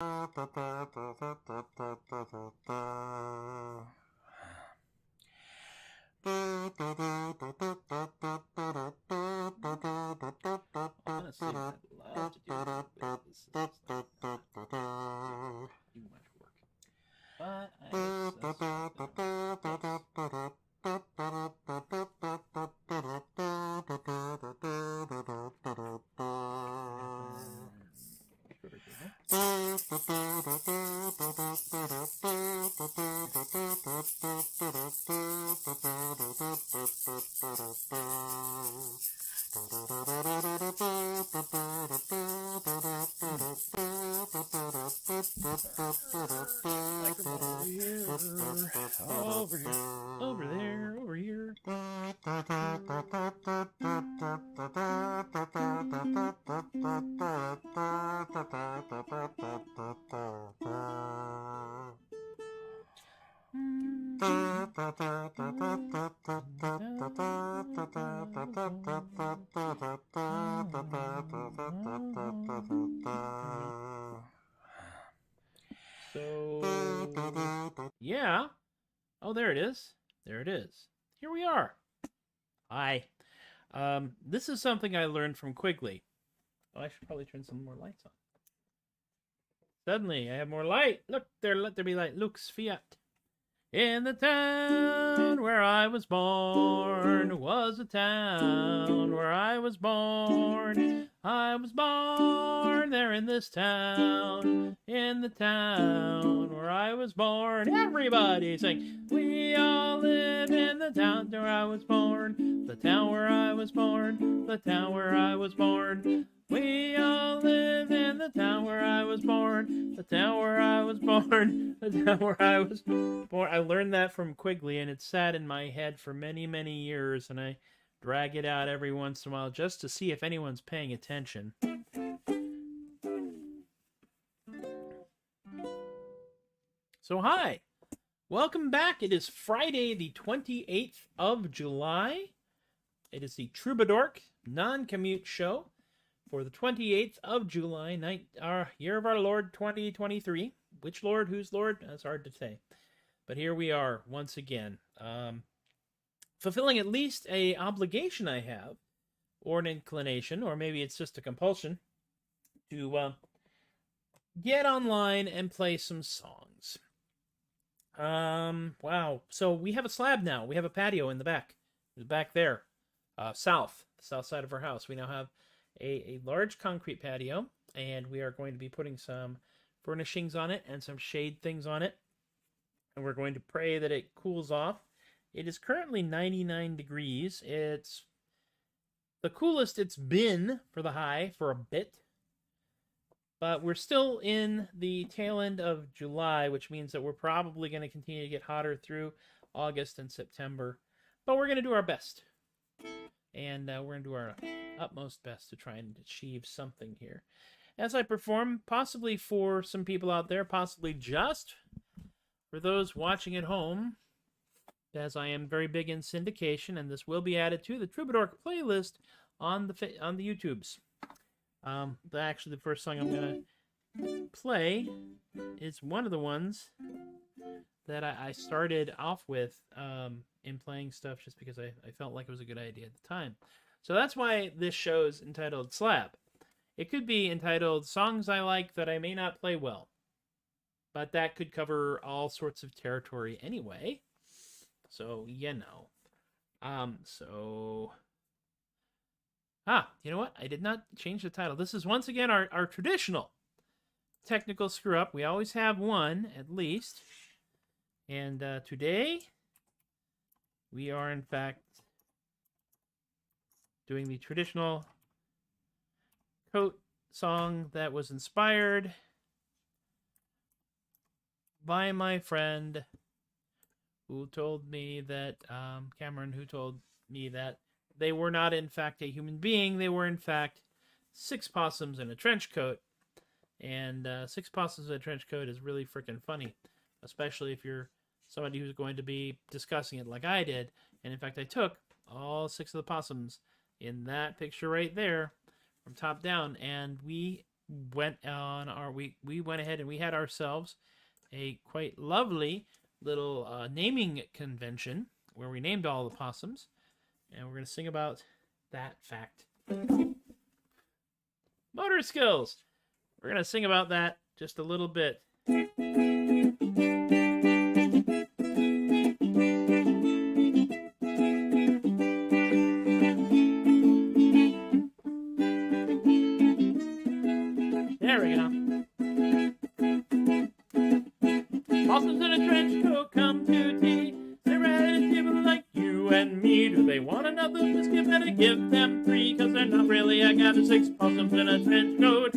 Honestly, I'd love to do a little bit of this stuff. Too much work. But I over there, over here. So, yeah. Oh, there it is. There it is. Here we are. Hi. This is something I learned from Quigley. Oh, I should probably turn some more lights on. Suddenly, I have more light. Look, there, let there be light. Lux fiat. In the town where I was born was a town where I was born. I was born there in this town. In the town where I was born. Everybody sing. We all live in the town where I was born. The town where I was born. The town where I was born. We all live in the town where I was born. The town where I was born. The town where I was born. I learned that from Quigley, and it sat in my head for many, many years, and I drag it out every once in a while just to see if anyone's paying attention. So, hi. Welcome back. It is Friday, the 28th of July. It is the Troubadork Non-Commute show for the 28th of July, year of our Lord 2023. Which Lord? Whose Lord? That's hard to say. But here we are once again, fulfilling at least a obligation I have, or an inclination, or maybe it's just a compulsion, to get online and play some songs. Wow. So we have a slab now. We have a patio in the back. Back there. The south side of our house. We now have a large concrete patio, and we are going to be putting some furnishings on it and some shade things on it, and we're going to pray that it cools off. It is currently 99 degrees. It's the coolest it's been for the high for a bit, but we're still in the tail end of July, which means that we're probably going to continue to get hotter through August and September, but we're going to do our best. And we're going to do our utmost best to try and achieve something here as I perform, possibly for some people out there, possibly just for those watching at home, as I am very big in syndication, and this will be added to the Troubadork playlist on the YouTubes. Actually, the first song I'm going to play is one of the ones that I started off with in playing stuff just because I felt like it was a good idea at the time. So that's why this show is entitled Slab. It could be entitled Songs I Like That I May Not Play Well, but that could cover all sorts of territory anyway. So, you know. You know what? I did not change the title. This is once again our traditional technical screw-up. We always have one, at least. And today, we are, in fact, doing the traditional coat song that was inspired by my friend who told me that, Cameron, who told me that they were not, in fact, a human being. They were, in fact, 6 possums in a trench coat. And 6 possums in a trench coat is really freaking funny, especially if you're somebody who's going to be discussing it like I did. And in fact, I took all 6 of the possums in that picture right there from top down, and we went on our we went ahead and we had ourselves a quite lovely little naming convention where we named all the possums, and we're going to sing about that fact. Motor skills. We're going to sing about that just a little bit. There we go. Possums in a trench coat come to tea. They're at a table like you and me. Do they want another biscuit? Better give them 3, 'cause they're not really a cat of 6 possums in a trench coat.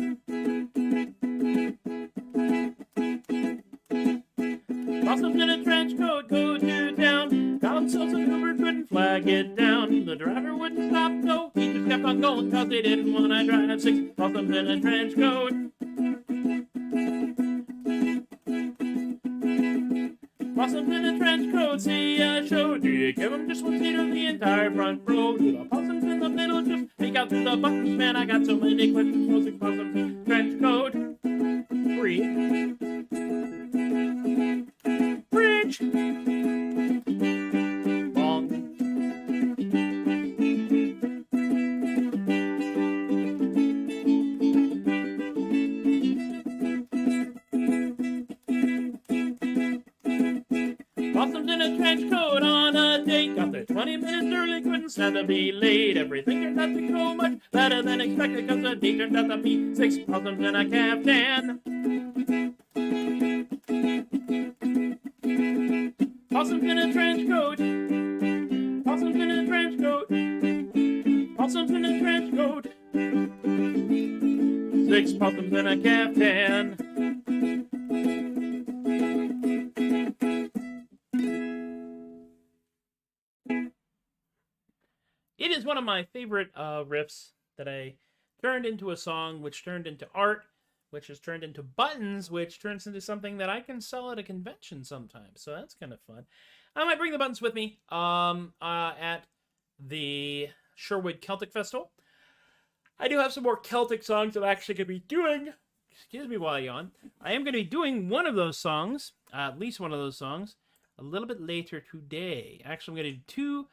Possums in a trench coat go to town. Got themselves an Uber, couldn't flag it down. The driver wouldn't stop, no, he just kept on going, 'cause they didn't want to drive 6 possums in a trench coat. Possums in a trench coat see a show. Do you give them just one seat or the entire front row? Do the possums in the middle just peek out through the buttons? Man, I got so many questions. So 6 possums in a trench coat. 3. Bridge. Long. Possums in a trench coat on a date. Got there 20 minutes early, couldn't stand to be late. Everything turned out to go much better than expected, 'cause the date turned out to be 6 possums in a caftan. Possums in a trench coat. Possums in a trench coat. Possums in a trench coat. 6 possums in a caftan. It is one of my favorite riffs that I turned into a song, which turned into art, which has turned into buttons, which turns into something that I can sell at a convention sometimes. So that's kind of fun. I might bring the buttons with me at the Sherwood Celtic Festival. I do have some more Celtic songs I'm actually going to be doing. Excuse me while I yawn. I am going to be doing one of those songs, at least one of those songs, a little bit later today. Actually, I'm going to do 2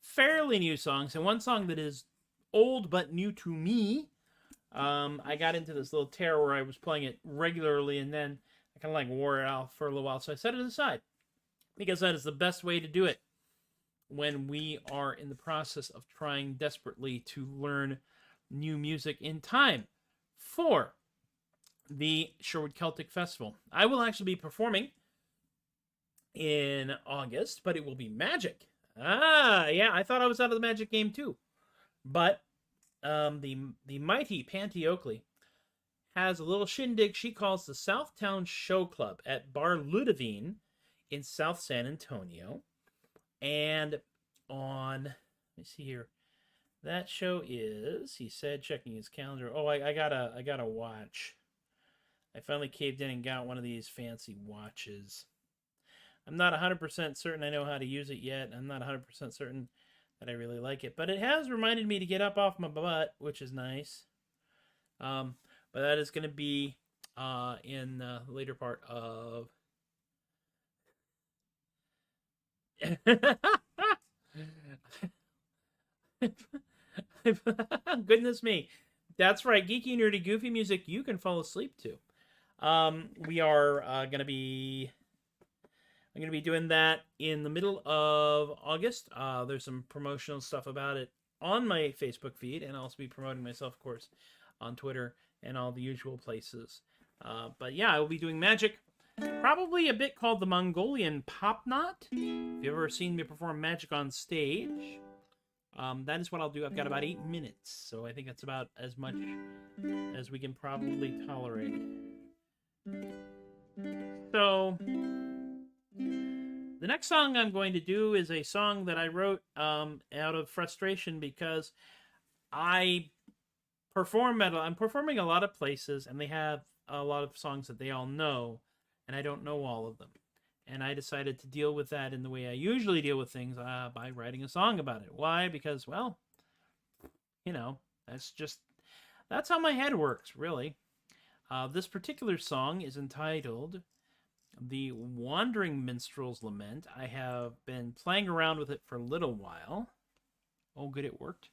fairly new songs and 1 song that is old but new to me. I got into this little tear where I was playing it regularly, and then I kind of like wore it out for a little while, so I set it aside because that is the best way to do it when we are in the process of trying desperately to learn new music in time for the Sherwood Celtic Festival. I will actually be performing in August, but it will be Magic. Yeah, I thought I was out of the Magic game too. But the mighty Panty Oakley has a little shindig she calls the Southtown Show Club at Bar Ludovine in South San Antonio. And on, let me see here, that show is, he said, checking his calendar. Oh, I got a watch. I finally caved in and got one of these fancy watches. I'm not 100% certain I know how to use it yet. I'm not 100% certain that I really like it. But it has reminded me to get up off my butt, which is nice. But that is going to be in the later part of... Goodness me. That's right. Geeky, nerdy, goofy music you can fall asleep to. We are going to be... I'm going to be doing that in the middle of August. There's some promotional stuff about it on my Facebook feed, and I'll also be promoting myself, of course, on Twitter and all the usual places. But yeah, I will be doing Magic. Probably a bit called the Mongolian Pop Knot. If you've ever seen me perform Magic on stage, that is what I'll do. I've got about 8 minutes, so I think that's about as much as we can probably tolerate. So... the next song I'm going to do is a song that I wrote out of frustration because I'm performing a lot of places, and they have a lot of songs that they all know, and I don't know all of them. And I decided to deal with that in the way I usually deal with things, by writing a song about it. Why? Because, well, you know, that's how my head works, really. This particular song is entitled The Wandering Minstrel's Lament. I have been playing around with it for a little while. Oh, good, it worked.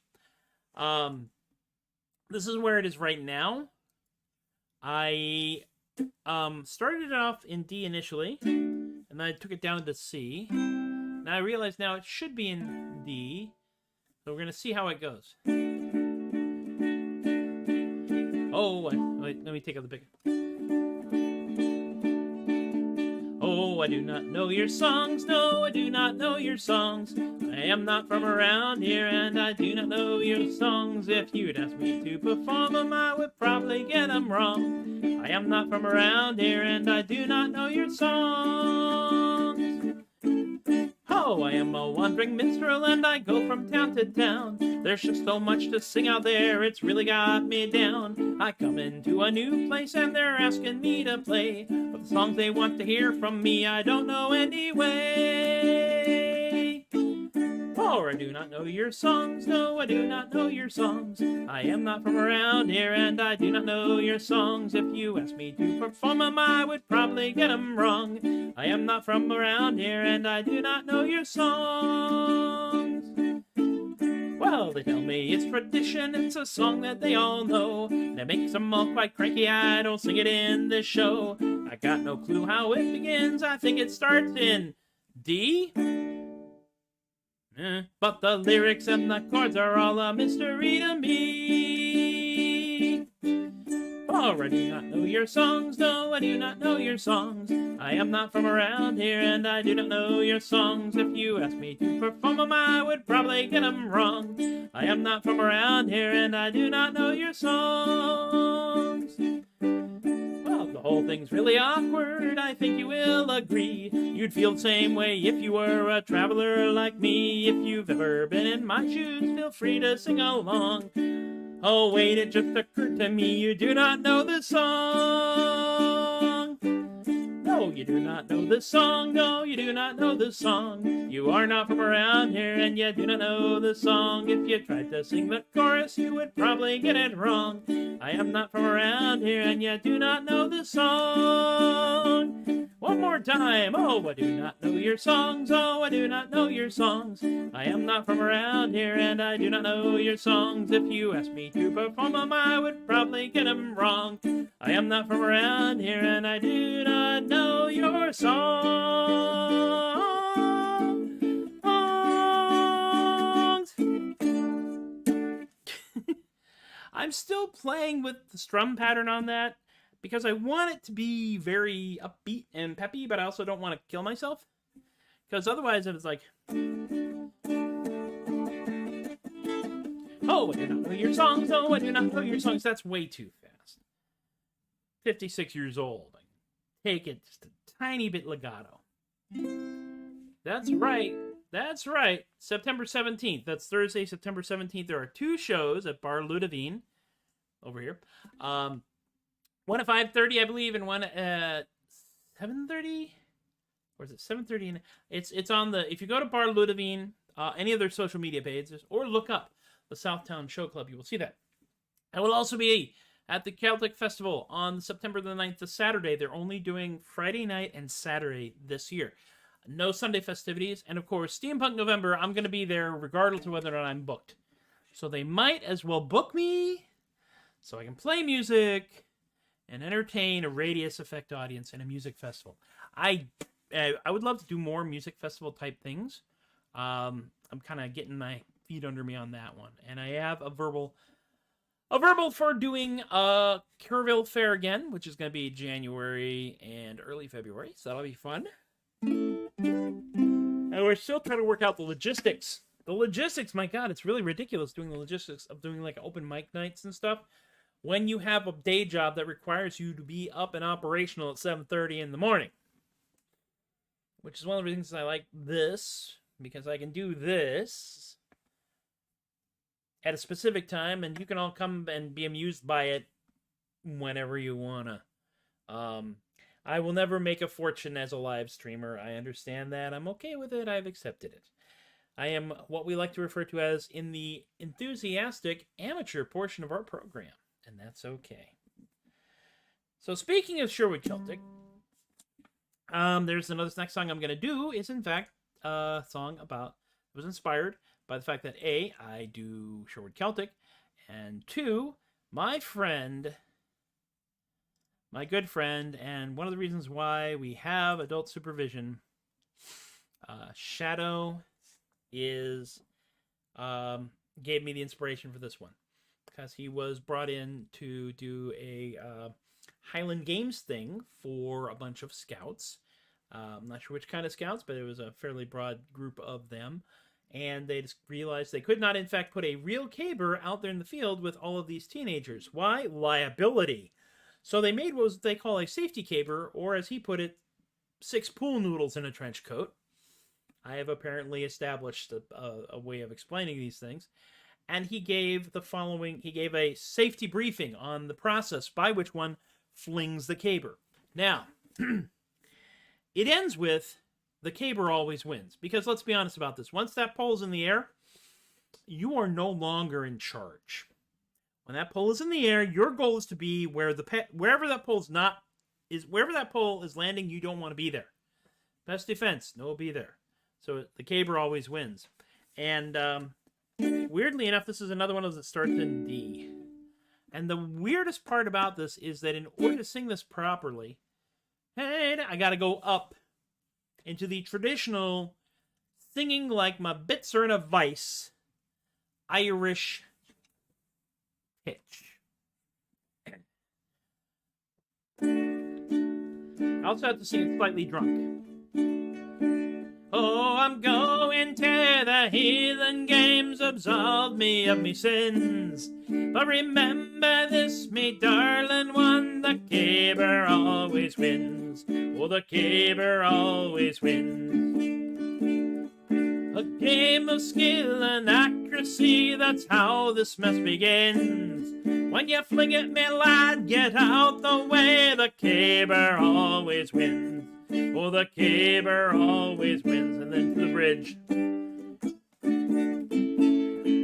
This is where it is right now. I started it off in D initially, and then I took it down to C. And I realize now it should be in D, so we're going to see how it goes. Oh, wait, let me take out the big... Oh, I do not know your songs, no, I do not know your songs. I am not from around here, and I do not know your songs. If you'd ask me to perform them, I would probably get them wrong. I am not from around here, and I do not know your songs. Oh, I am a wandering minstrel, and I go from town to town. There's just so much to sing out there, it's really got me down. I come into a new place, and they're asking me to play, but the songs they want to hear from me, I don't know anyway. For I do not know your songs, no, I do not know your songs. I am not from around here, and I do not know your songs. If you asked me to perform them, I would probably get them wrong. I am not from around here, and I do not know your songs. Well, they tell me it's tradition, it's a song that they all know. That makes them all quite cranky, I don't sing it in this show. I got no clue how it begins, I think it starts in D. But the lyrics and the chords are all a mystery to me. For I do not know your songs, no, I do not know your songs. I am not from around here, and I do not know your songs. If you asked me to perform them, I would probably get them wrong. I am not from around here, and I do not know your songs. Well, the whole thing's really awkward, I think you will agree. You'd feel the same way if you were a traveler like me. If you've ever been in my shoes, feel free to sing along. Oh wait, it just occurred to me, you do not know the song. No, you do not know the song, no, you do not know the song. You are not from around here, and you do not know the song. If you tried to sing the chorus, you would probably get it wrong. I am not from around here, and you do not know the song. One more time. Oh, I do not know your songs, oh, I do not know your songs. I am not from around here, and I do not know your songs. If you asked me to perform them, I would probably get them wrong. I am not from around here, and I do not know your songs. I'm still playing with the strum pattern on that because I want it to be very upbeat and peppy, but I also don't want to kill myself. Because otherwise, if it's like... Oh, I do not know your songs, oh, I do not know your songs. That's way too fast. 56 years old. Take it just a tiny bit legato. That's right. That's right. September 17th. That's Thursday, September 17th. There are 2 shows at Bar Ludovine over here. One at 5:30, I believe, and one at 7:30. Or is it 7:30? It's on the... If you go to Bar Ludovine, any of their social media pages, or look up the Southtown Show Club, you will see that. I will also be at the Celtic Festival on September the 9th to Saturday. They're only doing Friday night and Saturday this year. No Sunday festivities. And of course, Steampunk November, I'm going to be there regardless of whether or not I'm booked. So they might as well book me so I can play music and entertain a Radius Effect audience in a music festival. I would love to do more music festival type things. I'm kind of getting my feet under me on that one. And I have a verbal for doing Kerrville Fair again, which is going to be January and early February. So that'll be fun. And we're still trying to work out the logistics. The logistics, my God, it's really ridiculous doing the logistics of doing like open mic nights and stuff when you have a day job that requires you to be up and operational at 7:30 in the morning. Which is one of the reasons I like this, because I can do this at a specific time, and you can all come and be amused by it whenever you wanna. I will never make a fortune as a live streamer. I understand that. I'm okay with it. I've accepted it. I am what we like to refer to as in the enthusiastic amateur portion of our program, and that's okay. So speaking of Sherwood Celtic, there's another next song I'm going to do is in fact a song about, it was inspired by the fact that A, I do Sherwood Celtic, and 2, my friend, my good friend, and one of the reasons why we have adult supervision, Shadow, is gave me the inspiration for this one, because he was brought in to do a Highland Games thing for a bunch of scouts. I'm not sure which kind of scouts, but it was a fairly broad group of them. And they just realized they could not, in fact, put a real caber out there in the field with all of these teenagers. Why? Liability. So they made what they call a safety caber, or as he put it, 6 pool noodles in a trench coat. I have apparently established a way of explaining these things. And he gave the following, he gave a safety briefing on the process by which one flings the caber. Now, it ends with, the caber always wins. Because let's be honest about this. Once that pole's in the air, you are no longer in charge. When that pole is in the air, your goal is to be where wherever that pole is landing, you don't want to be there. Best defense, no be there. So the caber always wins. And weirdly enough, this is another one of those that starts in D. And the weirdest part about this is that in order to sing this properly, I got to go up into the traditional singing like my bits are in a vice Irish pitch. I also have to sing it slightly drunk. Oh, I'm going to the heathen games, absolve me of me sins. But remember this, me darling one, the caber always wins. Oh, the caber always wins. A game of skill and accuracy, that's how this mess begins. When you fling it, me lad, get out the way, the caber always wins. Oh, the caber always wins. And then to the bridge.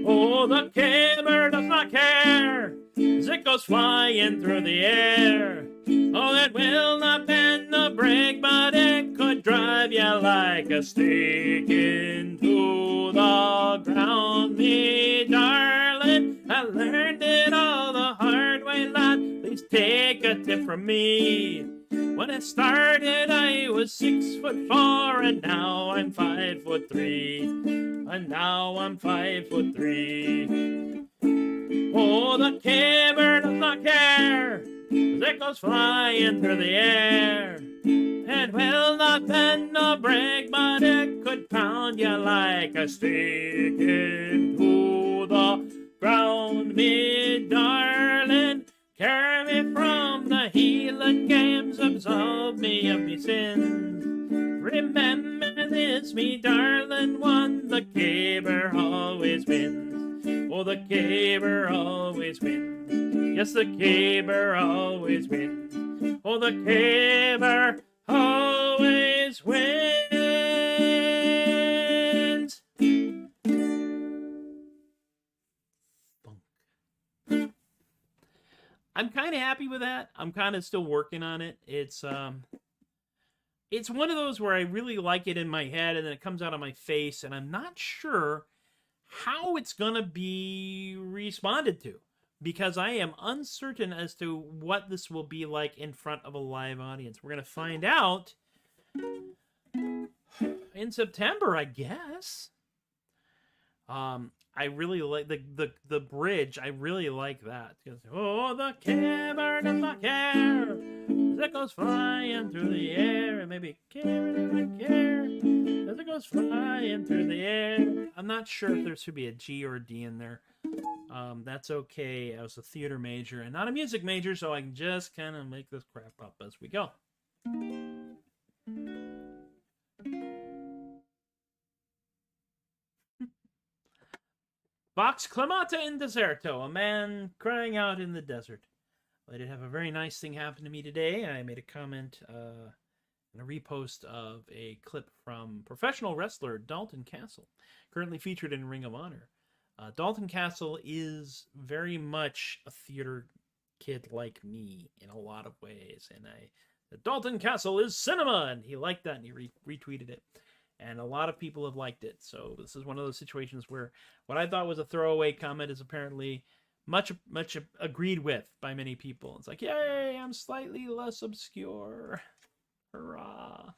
Oh, the caber does not care as it goes flying through the air. Oh, it will not bend nor break, but it could drive you like a stake into the ground, me darling. I learned it all the hard way, lad. Please take a tip from me. When it started, I was 6'4", and now I'm 5'3". And now I'm 5'3". Oh, the caber does not care as it goes flying through the air. It will not bend nor break, but it could pound you like a stake into the ground, me darling. Carry me from the healing games, absolve me of me sins. Remember this, me darling one, the caber always wins. Oh, the caber always wins. Yes, the caber always wins. Oh, the caber always wins. I'm kind of happy with that. I'm kind of still working on it. It's one of those where I really like it in my head and then it comes out on my face and I'm not sure how it's going to be responded to because I am uncertain as to what this will be like in front of a live audience. We're going to find out in September, I guess. I really like the bridge. I really like that. Oh, the caber does not care as it goes flying through the air. And maybe caber does not care as it goes flying through the air. I'm not sure if there should be a G or a D in there. That's okay. I was a theater major and not a music major, so I can just kind of make this crap up as we go. Vox clamata in deserto, a man crying out in the desert. I did have a very nice thing happen to me today. I made a comment and a repost of a clip from professional wrestler Dalton Castle, currently featured in Ring of Honor. Dalton Castle is very much a theater kid like me in a lot of ways. And the Dalton Castle is cinema, and he liked that, and he retweeted it. And a lot of people have liked it. So this is one of those situations where what I thought was a throwaway comment is apparently much agreed with by many people. It's like, yay, I'm slightly less obscure. Hurrah.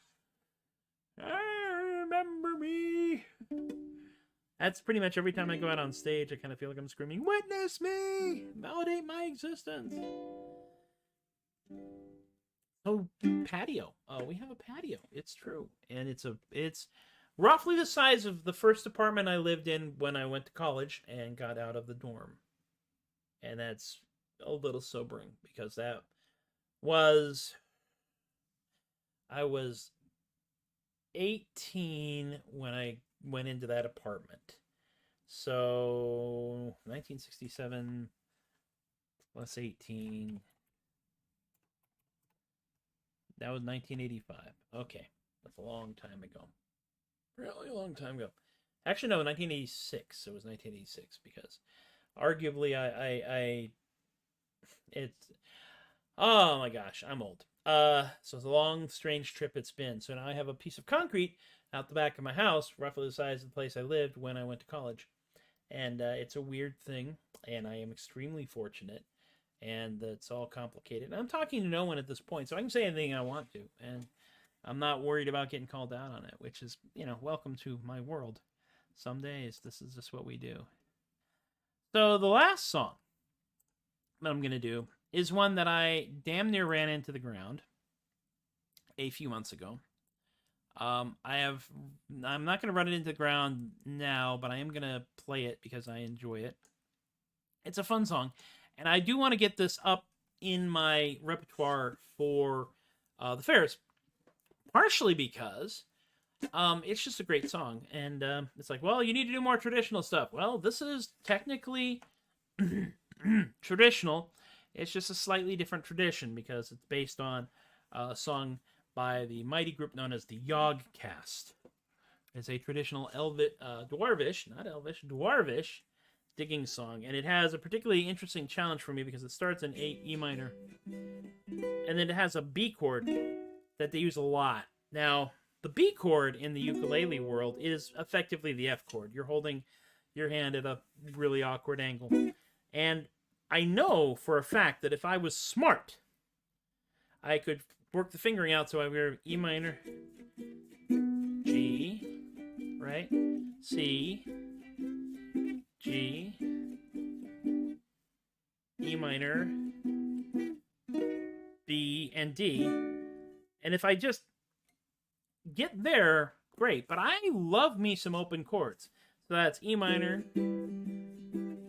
Remember me. That's pretty much every time I go out on stage, I kind of feel like I'm screaming, witness me! Validate my existence. Oh, patio. Oh, we have a patio. It's true. And it's roughly the size of the first apartment I lived in when I went to college and got out of the dorm. And that's a little sobering because I was 18 when I went into that apartment. So 1967 plus 18. That was 1985. Okay. That's a long time ago. Really long time ago. Actually, no, 1986. It was 1986 because arguably it's, oh my gosh, I'm old. So it's a long, strange trip it's been. So now I have a piece of concrete out the back of my house, roughly the size of the place I lived when I went to college. And it's a weird thing, and I am extremely fortunate, and it's all complicated. And I'm talking to no one at this point, so I can say anything I want to, and I'm not worried about getting called out on it, which is, welcome to my world. Some days, this is just what we do. So the last song that I'm going to do is one that I damn near ran into the ground a few months ago. I'm not going to run it into the ground now, but I am going to play it because I enjoy it. It's a fun song, and I do want to get this up in my repertoire for the fairs, partially because it's just a great song, and it's like, well, you need to do more traditional stuff. Well, this is technically traditional. It's just a slightly different tradition because it's based on a song by the mighty group known as the Yogcast. It's a traditional Dwarvish digging song, and it has a particularly interesting challenge for me because it starts in E minor, and then it has a B chord that they use a lot. Now, the B chord in the ukulele world is effectively the F chord. You're holding your hand at a really awkward angle, and I know for a fact that if I was smart, I could work the fingering out so I wear E minor, G, right? C, G, E minor, B, and D. And if I just get there, great. But I love me some open chords. So that's E minor,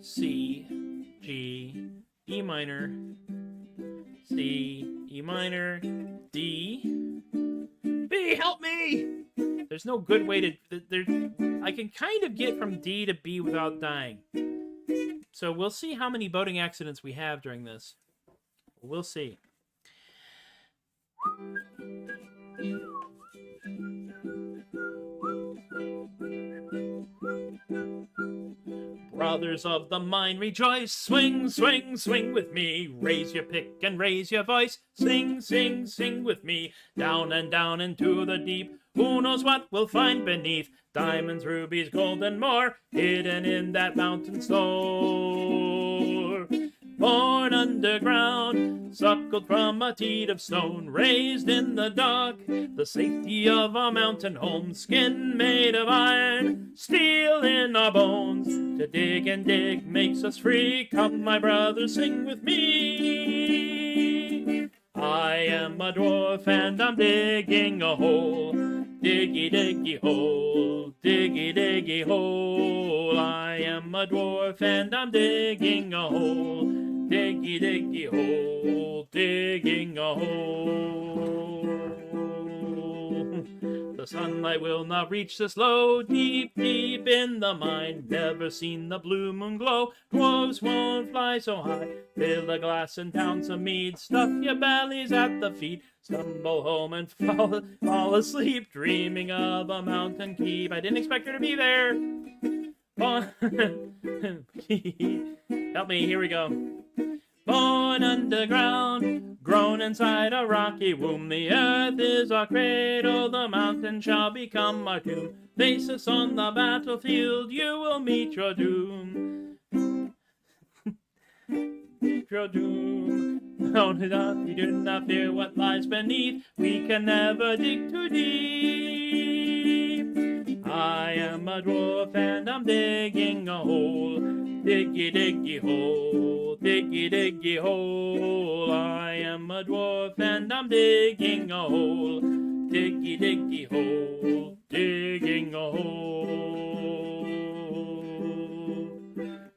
C, G, E minor, C, E minor, D, B, help me! There's no good way to... I can kind of get from D to B without dying. So we'll see how many boating accidents we have during this. We'll see. Brothers of the mine, rejoice, swing, swing, swing with me. Raise your pick and raise your voice. Sing, sing, sing with me. Down and down into the deep. Who knows what we'll find beneath? Diamonds, rubies, gold, and more, hidden in that mountain store. Born underground, suckled from a teat of stone, raised in the dark, the safety of a mountain home, skin made of iron, steel in our bones. To dig and dig makes us free. Come, my brothers, sing with me. I am a dwarf and I'm digging a hole. Diggy, diggy hole, diggy, diggy hole. I am a dwarf and I'm digging a hole. Diggy, diggy hole, digging a hole. The sunlight will not reach this low. Deep, deep in the mine, never seen the blue moon glow. Dwarves won't fly so high. Fill a glass and down some mead. Stuff your bellies at the feet. Stumble home and fall asleep, dreaming of a mountain keep. I didn't expect her to be there. Help me, here we go. Born underground, grown inside a rocky womb. The earth is our cradle, the mountain shall become our tomb. Face us on the battlefield, you will meet your doom. Meet your doom. No, we do not fear what lies beneath. We can never dig too deep. I am a dwarf and I'm digging a hole. Diggy, diggy hole. Diggy, diggy hole. I am a dwarf and I'm digging a hole. Diggy, diggy hole. Digging a hole.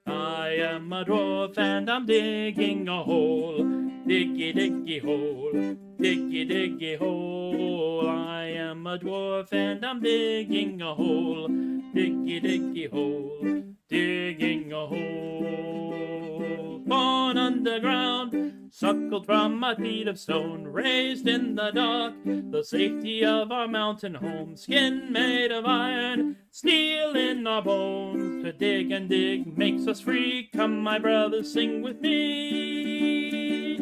I am a dwarf and I'm digging a hole. Diggy, diggy hole. Diggy, diggy hole. I am a dwarf and I'm digging a hole. Diggy, diggy hole. Digging a hole. Born underground, suckled from a feet of stone, raised in the dark, the safety of our mountain home. Skin made of iron, steel in our bones. To dig and dig makes us free. Come, my brothers, sing with me.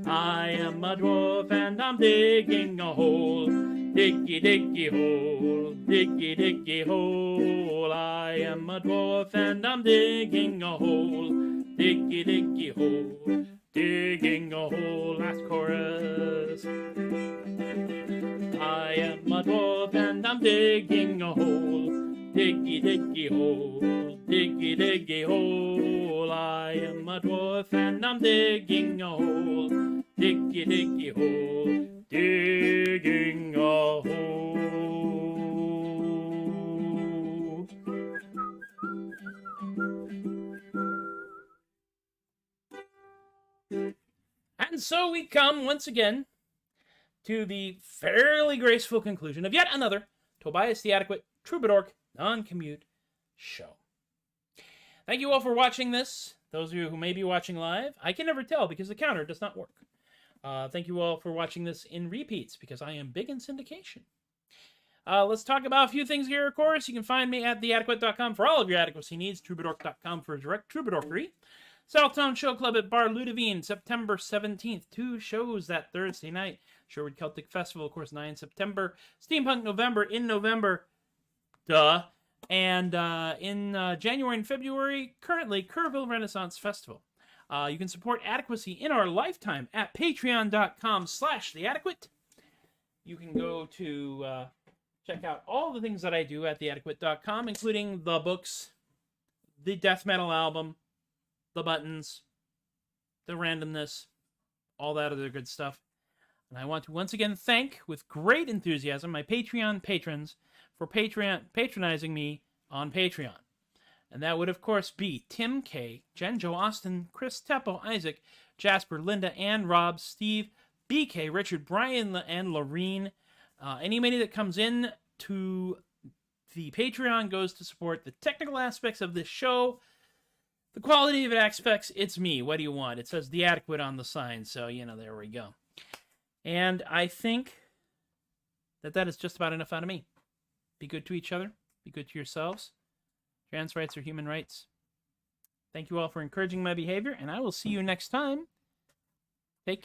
I am a dwarf and I'm digging a hole. Diggy, diggy hole. Diggy, diggy hole. I am a dwarf and I'm digging a hole. Diggy, diggy hole. Digging a hole. Last chorus. I am a dwarf and I'm digging a hole. Diggy, diggy hole. Diggy, diggy hole. I am a dwarf and I'm digging a hole. Diggy, diggy hole. Digging a hole. And so we come once again to the fairly graceful conclusion of yet another Tobias the Adequate Troubadork Non-Commute show. Thank you all for watching this. Those of you who may be watching live, I can never tell because the counter does not work. Thank you all for watching this in repeats because I am big in syndication. Let's talk about a few things here, of course. You can find me at theadequate.com for all of your adequacy needs, Troubadork.com for direct Troubadorkery. Southtown Show Club at Bar Ludovine, September 17th. 2 shows that Thursday night. Sherwood Celtic Festival, of course, 9 September. Steampunk November in November. Duh. And in January and February, currently, Kerrville Renaissance Festival. You can support Adequacy in our lifetime at patreon.com/theadequate. You can go to check out all the things that I do at theadequate.com, including the books, the death metal album, the buttons, the randomness, all that other good stuff. And I want to once again thank, with great enthusiasm, my Patreon patrons for patronizing me on Patreon. And that would, of course, be Tim K., Jen Jo Austin, Chris Teppo, Isaac, Jasper, Linda, Ann, Rob, Steve, BK, Richard, Brian, and Lorene. Any money that comes in to the Patreon goes to support the technical aspects of this show. The quality of it aspects, it's me. What do you want? It says The Adequate on the sign, so, there we go. And I think that is just about enough out of me. Be good to each other. Be good to yourselves. Trans rights are human rights. Thank you all for encouraging my behavior, and I will see you next time